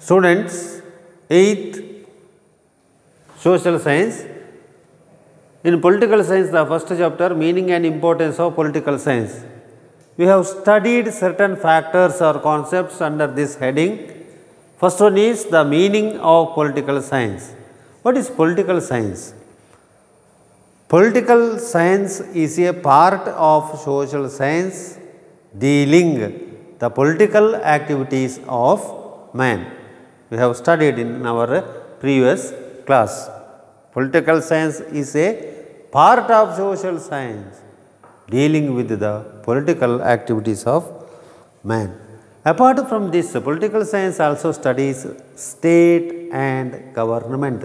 Students, 8th social science. In political science, the first chapter, meaning and importance of political science. We have studied certain factors or concepts under this heading. First one is the meaning of political science. What is political science? Political science is a part of social science dealing the political activities of man. We have studied in our previous class. Political science is a part of social science dealing with the political activities of man. Apart from this, political science also studies state and government.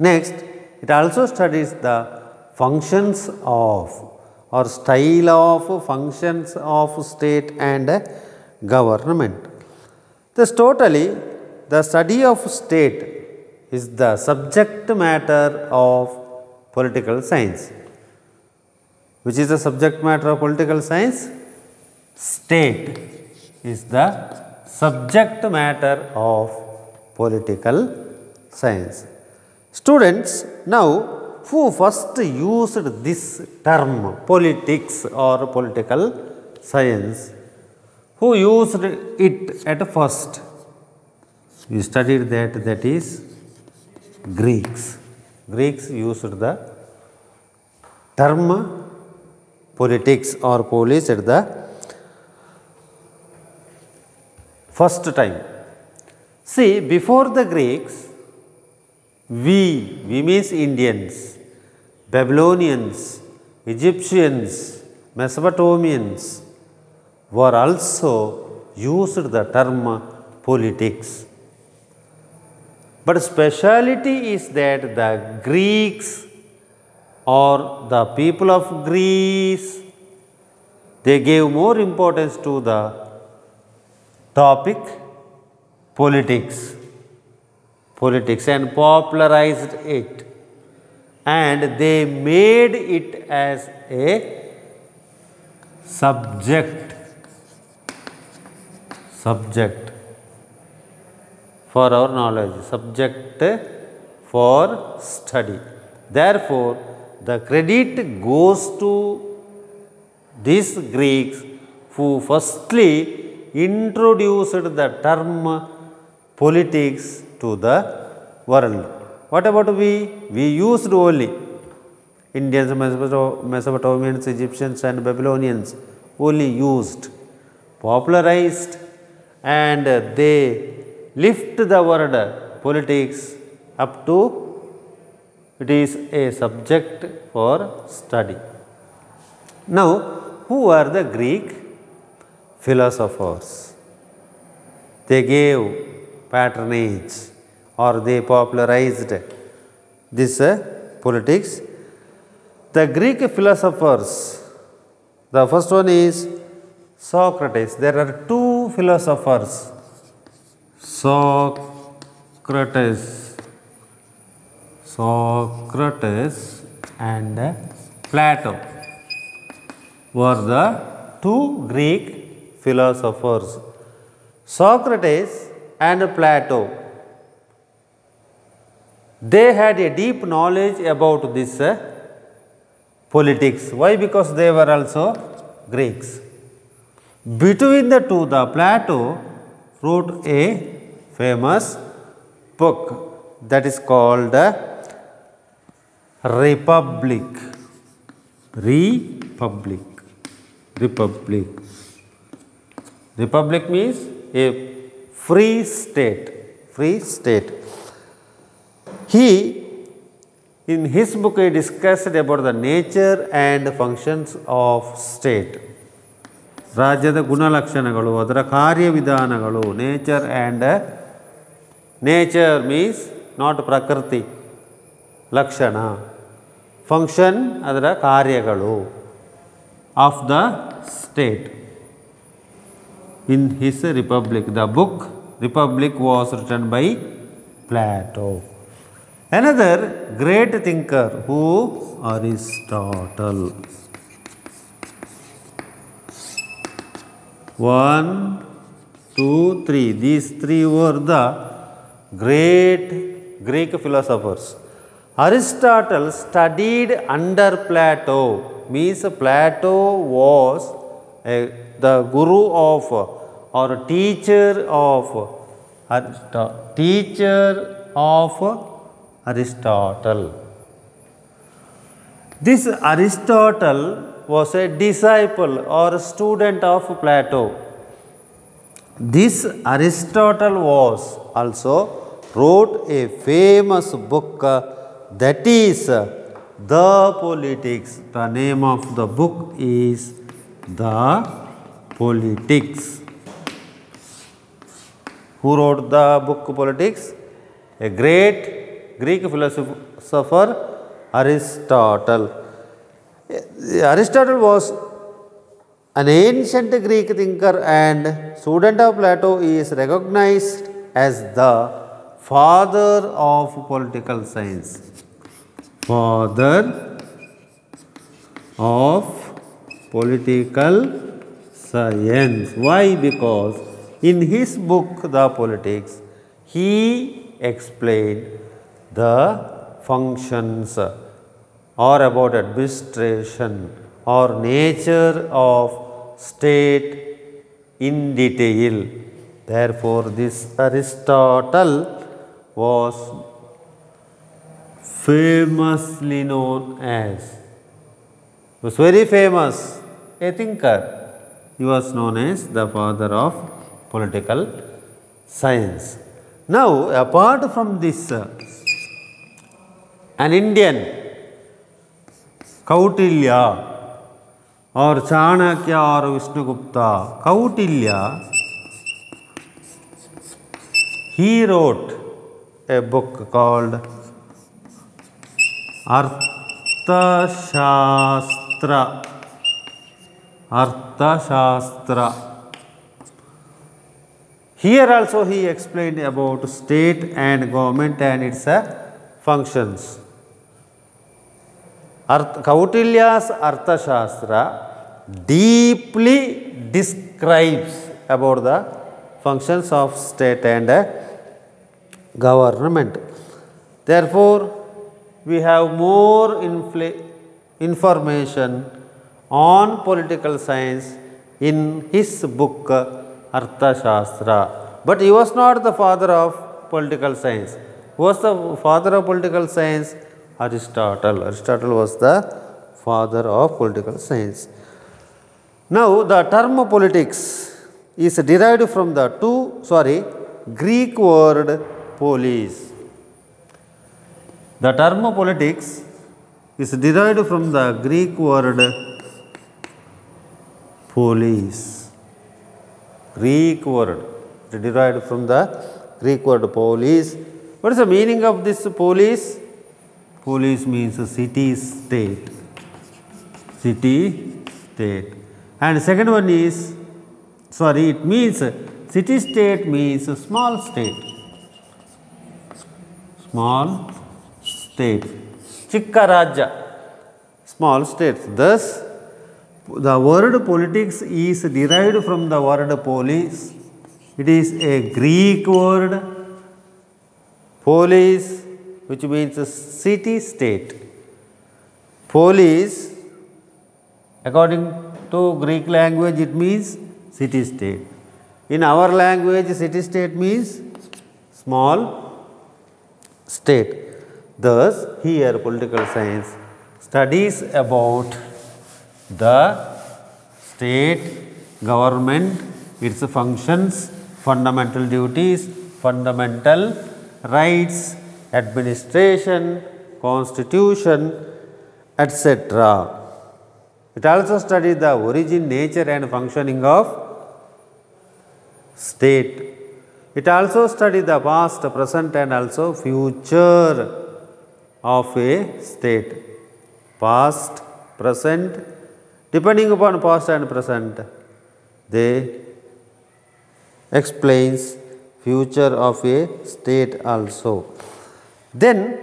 Next, it also studies the functions of or style of functions of state and government. Thus, totally, the study of state is the subject matter of political science. Which is the subject matter of political science? State is the subject matter of political science. Students, now who first used this term politics or political science? Who used it at first? We studied that is Greeks. Greeks used the term politics or polis at the first time. See, before the Greeks, we means Indians, Babylonians, Egyptians, Mesopotamians were also used the term politics. But speciality is that the Greeks or the people of Greece, they gave more importance to the topic politics and popularized it, and they made it as a subject for our knowledge, subject for study. Therefore, the credit goes to these Greeks who firstly introduced the term politics to the world. What about we? We used only Indians, Mesopotamians, Egyptians and Babylonians only used, popularized, and they lift the word politics up to it is a subject for study. Now, who are the Greek philosophers? They gave patronage or they popularized this politics. The Greek philosophers, the first one is Socrates. There are two philosophers, Socrates and Plato were the two Greek philosophers. Socrates and Plato, they had a deep knowledge about this politics. Why? Because they were also Greeks. Between the two, the Plato wrote a famous book that is called Republic. Republic means a free state. He, in his book, he discussed about the nature and functions of state. ರಾಜ್ಯದ ಗುಣಲಕ್ಷಣಗಳು, ಅದರ ಕಾರ್ಯವಿಧಾನಗಳು, nature means not prakriti, ಲಕ್ಷಣ, function ಅದರ ಕಾರ್ಯಗಳು of the state. In his Republic, the book Republic was written by Plato. Another great thinker, who? Aristotle. One 2, 3. These three were the great Greek philosophers. Aristotle studied under Plato, means Plato was the guru of or teacher of Aristotle. This Aristotle was a disciple or student of Plato. This Aristotle was also wrote a famous book that is The Politics. The name of the book is The Politics. Who wrote the book Politics? A great Greek philosopher, Aristotle. Aristotle was an ancient Greek thinker and student of Plato. Is recognized as the father of political science. Father of political science. Why? Because in his book, The Politics, he explained the functions or about administration or nature of state in detail. Therefore, this Aristotle was famously known as, was very famous, a thinker. He was known as the father of political science. Now, apart from this, an Indian, Kautilya or Chanakya or Vishnugupta, Kautilya, he wrote a book called Arthashastra. Here also he explained about state and government and its functions. Kautilya's Arthashastra deeply describes about the functions of state and government. Therefore, we have more information on political science in his book Arthashastra. But he was not the father of political science. Who was the father of political science? Aristotle. Aristotle was the father of political science. Now, the term politics is derived from the Greek word polis. The term politics is derived from the Greek word polis. Greek word derived from the Greek word polis. What is the meaning of this polis? Polis means city state. City state. And second one is, it means city state means small state. Small state. Chikka Rajya. Small states. Thus, the word politics is derived from the word polis. It is a Greek word, polis, which means city state. Polis, according to Greek language, it means city state. In our language, city state means small state. Thus, here political science studies about the state, government, its functions, fundamental duties, fundamental rights, administration, constitution, etc. It also studies the origin, nature and functioning of state. It also studies the past, present and also future of a state. Past, present, depending upon past and present, they explains future of a state also. Then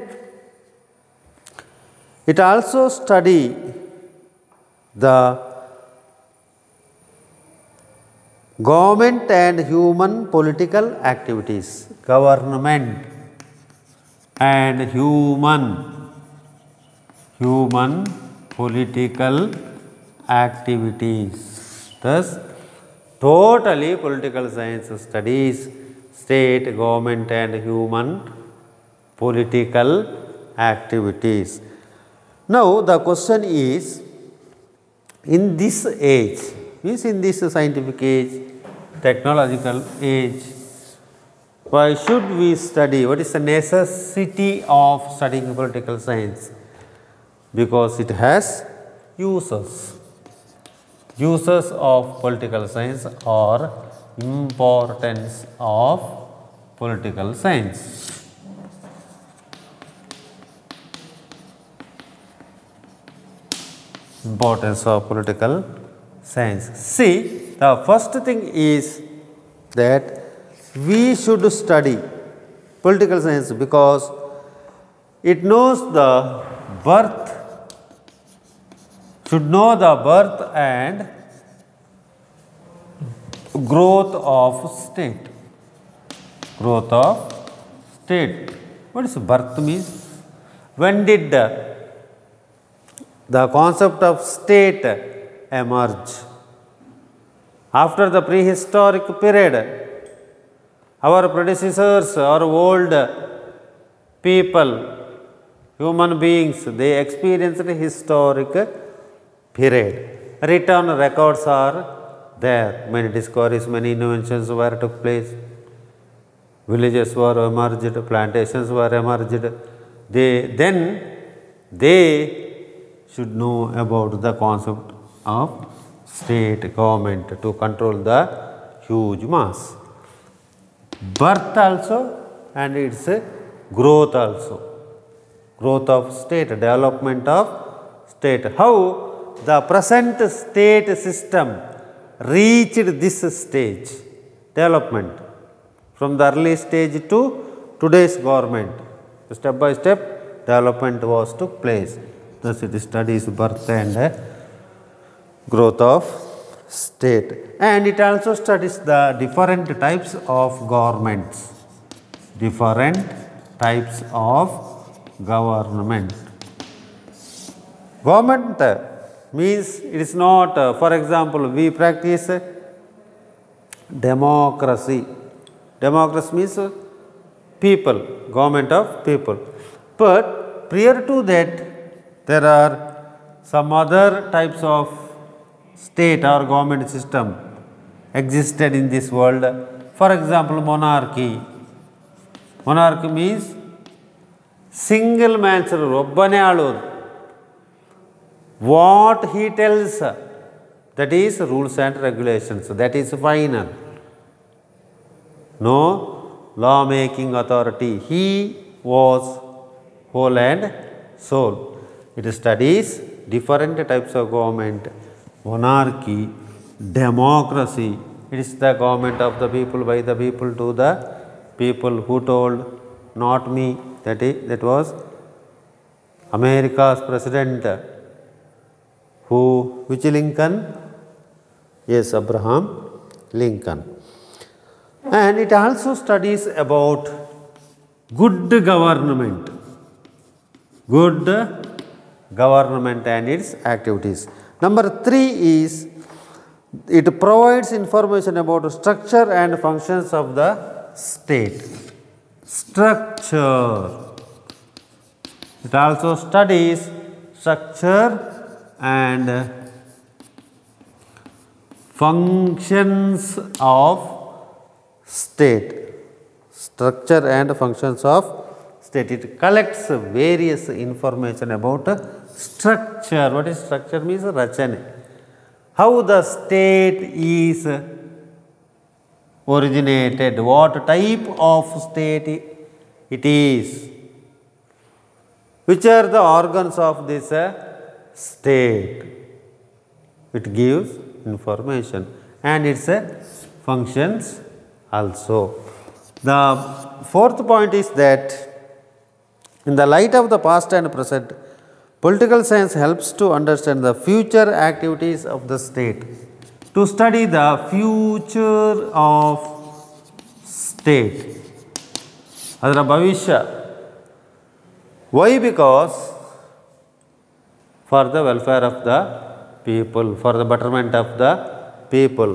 it also study the government and human political activities. Government and human political activities. Thus, totally political science studies state, government and human political activities. Now, the question is, in this age, means in this scientific age, technological age, why should we study? What is the necessity of studying political science? Because it has uses. Uses of political science or importance of political science. Importance of political science. See, the first thing is that we should study political science because it knows the birth, should know the birth and growth of state. Growth of state. What is birth means? When did the concept of state emerge? After the prehistoric period, our predecessors or old people, human beings, they experienced a historic period. Written records are there. Many discoveries, many inventions were took place. Villages were emerged, plantations were emerged. Then they should know about the concept of state government to control the huge mass. Birth also and its growth also. Growth of state, development of state. How the present state system reached this stage, development, from the early stage to today's government. Step by step development was took place. Thus it studies birth and growth of state. And it also studies the different types of governments. Different types of government. Government means it is not, for example, we practice democracy. Democracy means people, government of people. But prior to that, there are some other types of state or government system existed in this world. For example, monarchy. Monarchy means single man's rule, obbane aludu. What he tells, that is rules and regulations, that is final. No law making authority. He was whole and soul. It studies different types of government. Monarchy, democracy. It is the government of the people, by the people, to the people. Who told? Not me. That was America's president. Who? Which Lincoln? Yes, Abraham Lincoln. And it also studies about good government. Good government and its activities. Number 3 is it provides information about structure and functions of the state. Structure. It also studies structure and functions of state. Structure and functions of state. It collects various information about structure. What is structure means? Rachane. How the state is originated, what type of state it is, which are the organs of this state. It gives information and its functions also. The fourth point is that in the light of the past and present, political science helps to understand the future activities of the state. to study the future of state. ಅದರ ಭವಿಷ್ಯ. Why? Because for the welfare of the people, for the betterment of the people.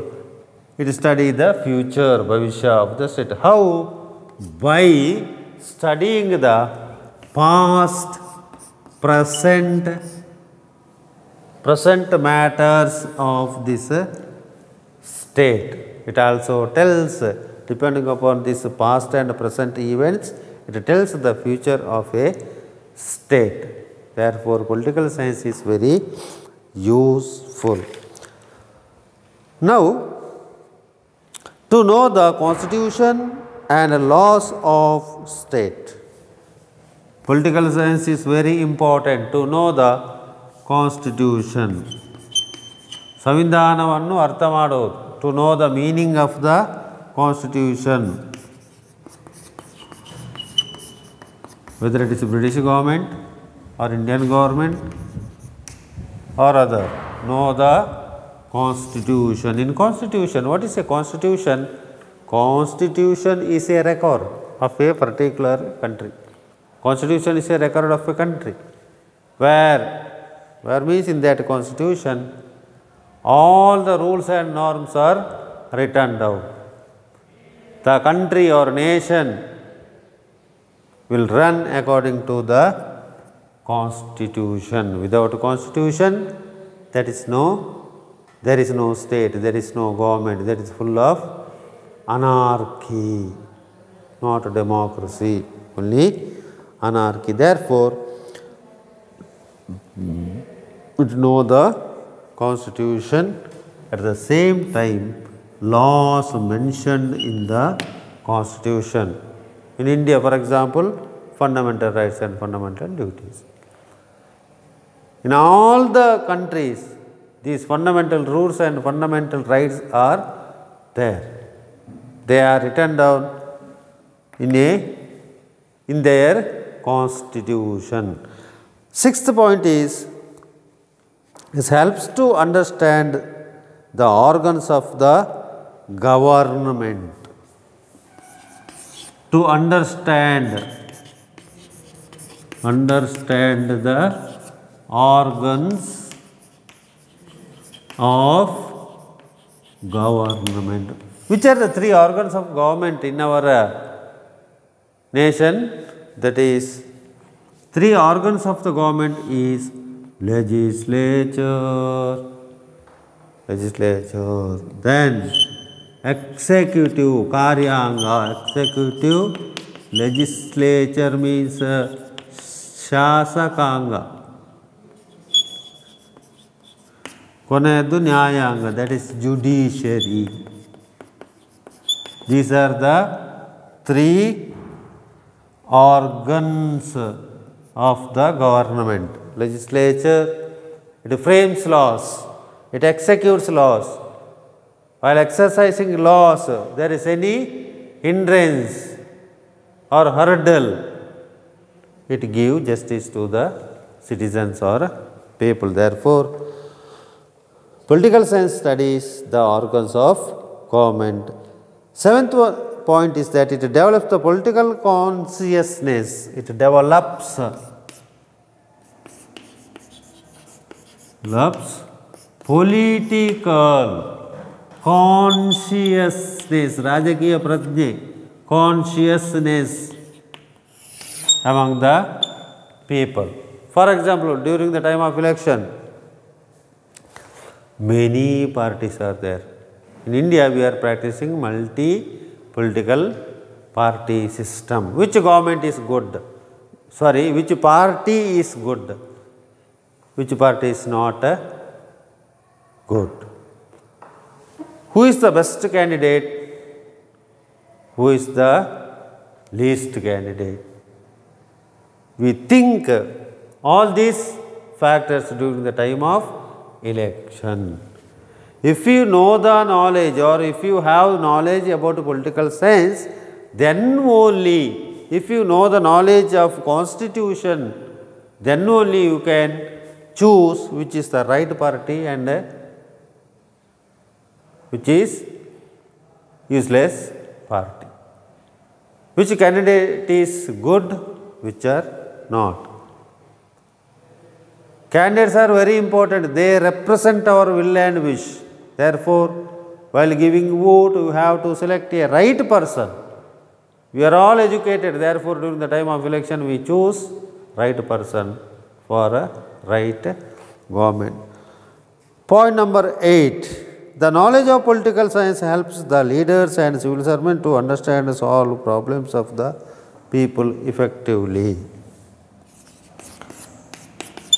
It study the future, bhavishya of the state. How? By studying the past, present matters of this state. It also tells, depending upon this past and present events, it tells the future of a state. Therefore, political science is very useful. Now, to know the constitution and laws of state. Political science is very important to know the constitution. ಸಂವಿಧಾನವನ್ನು ಅರ್ಥ ಮಾಡೋದು. To know the meaning of the constitution. Whether it is British government or Indian government or other. Know the constitution. In constitution, what is a constitution? Constitution is a record of a particular country. Constitution is a record of a country. Where means in that constitution, all the rules and norms are written down. The country or nation will run according to the constitution. Without constitution, there is no state, there is no government, that is full of anarchy, not democracy, only anarchy. Therefore, to know the constitution, at the same time laws mentioned in the constitution. In India, for example, fundamental rights and fundamental duties. In all the countries, these fundamental rules and fundamental rights are there. They are written down in their constitution. Sixth point is, this helps to understand the organs of the government. To understand the organs of government. Which are the three organs of government in our nation? That is, three organs of the government is legislature, then executive, karyanga, executive, legislature means shasakanga, konayadu nyayanga, that is judiciary. These are the three organs of the government. Legislature, it frames laws, it executes laws. While exercising laws, there is any hindrance or hurdle, it gives justice to the citizens or people. Therefore, political science studies the organs of government. Seventh point is that it develops the political consciousness. It develops political consciousness, rajakiya prajne, consciousness among the people. For example, during the time of election, many parties are there. In India, we are practicing multi-political party system. Which government is good? Sorry, which party is good? Which party is not good? Who is the best candidate? Who is the least candidate? We think all these factors during the time of election. If you know the knowledge, or if you have knowledge about political science, then only, if you know the knowledge of constitution, then only you can choose which is the right party and which is useless party. Which candidate is good, which are not. Candidates are very important. They represent our will and wish. Therefore, while giving vote, you have to select a right person. We are all educated. Therefore, during the time of election, we choose right person for a right government. Point number 8. The knowledge of political science helps the leaders and civil servants to understand and solve problems of the people effectively.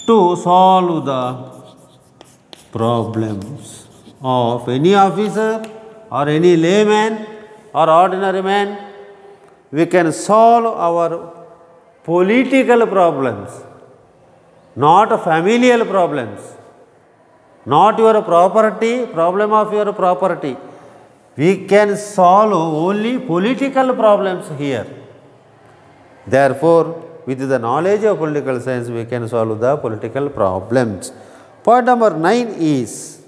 To solve the problems of any officer or any layman or ordinary man, we can solve our political problems, not familial problems, not your property, problem of your property. We can solve only political problems here. Therefore, with the knowledge of political science, we can solve the political problems. Point number 9 is,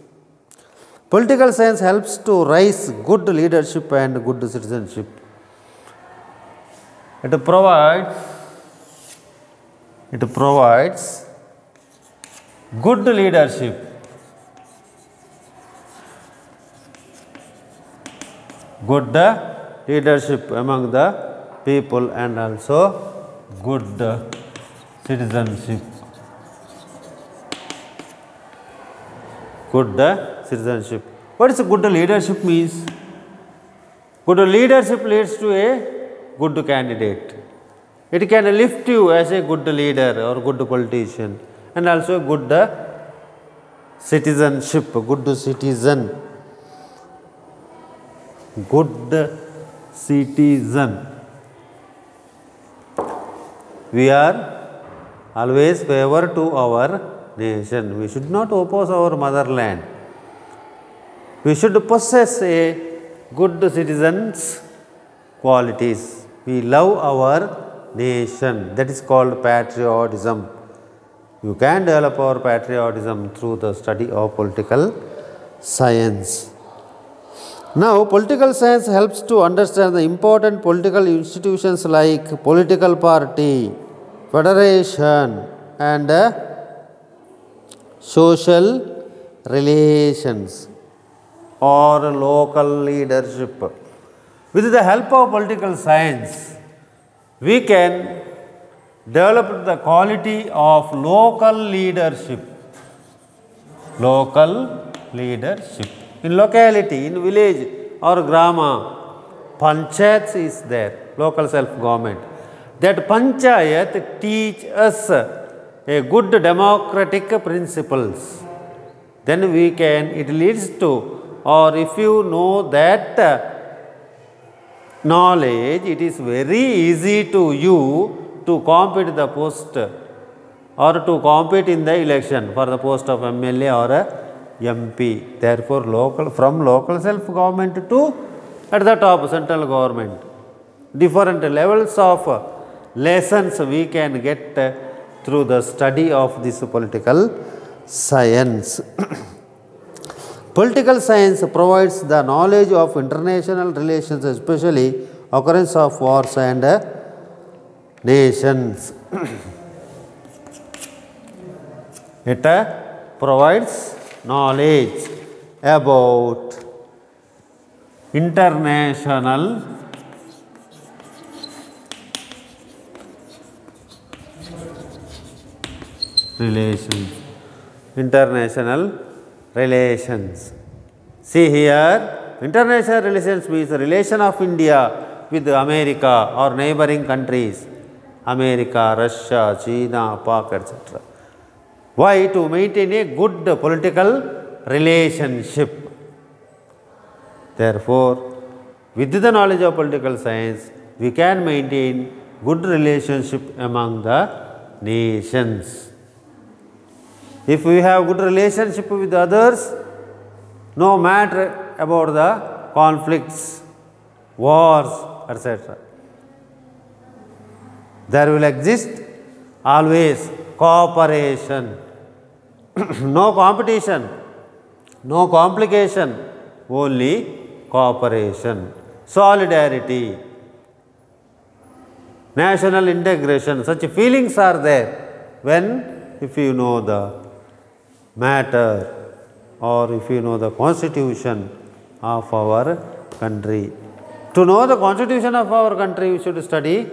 political science helps to raise good leadership and good citizenship. It provides good leadership, among the people, and also good citizenship. What is good leadership means? Good leadership leads to a good candidate. It can lift you as a good leader or good politician, and also good citizenship, good citizen. We are always favor to our nation. We should not oppose our motherland. We should possess a good citizens qualities. We love our nation. That is called patriotism. You can develop our patriotism through the study of political science. Now, political science helps to understand the important political institutions like political party, federation, and social relations or local leadership. With the help of political science, we can develop the quality of local leadership. In locality, in village or grama, panchayats is there, local self-government. That panchayat teach us a good democratic principles. Then we can, it leads to, or if you know that knowledge, it is very easy to you to compete the post or to compete in the election for the post of MLA or a MP. Therefore, from local self-government to at the top central government, different levels of lessons we can get through the study of this political science. Political science provides the knowledge of international relations, especially occurrence of wars and nations. It provides knowledge about international relations. See here, international relations means the relation of India with America or neighboring countries, America, Russia, China, Pak, etc. Why? To maintain a good political relationship. Therefore, with the knowledge of political science, we can maintain good relationship among the nations. If we have good relationship with others, no matter about the conflicts, wars, etc., there will exist always cooperation, no competition, no complication, only cooperation, solidarity, national integration. Such feelings are there when, if you know the matter or if you know the constitution of our country. To know the constitution of our country, we should study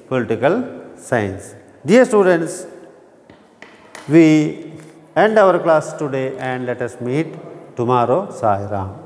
political science. Dear students, we end our class today and let us meet tomorrow. Sai Ram.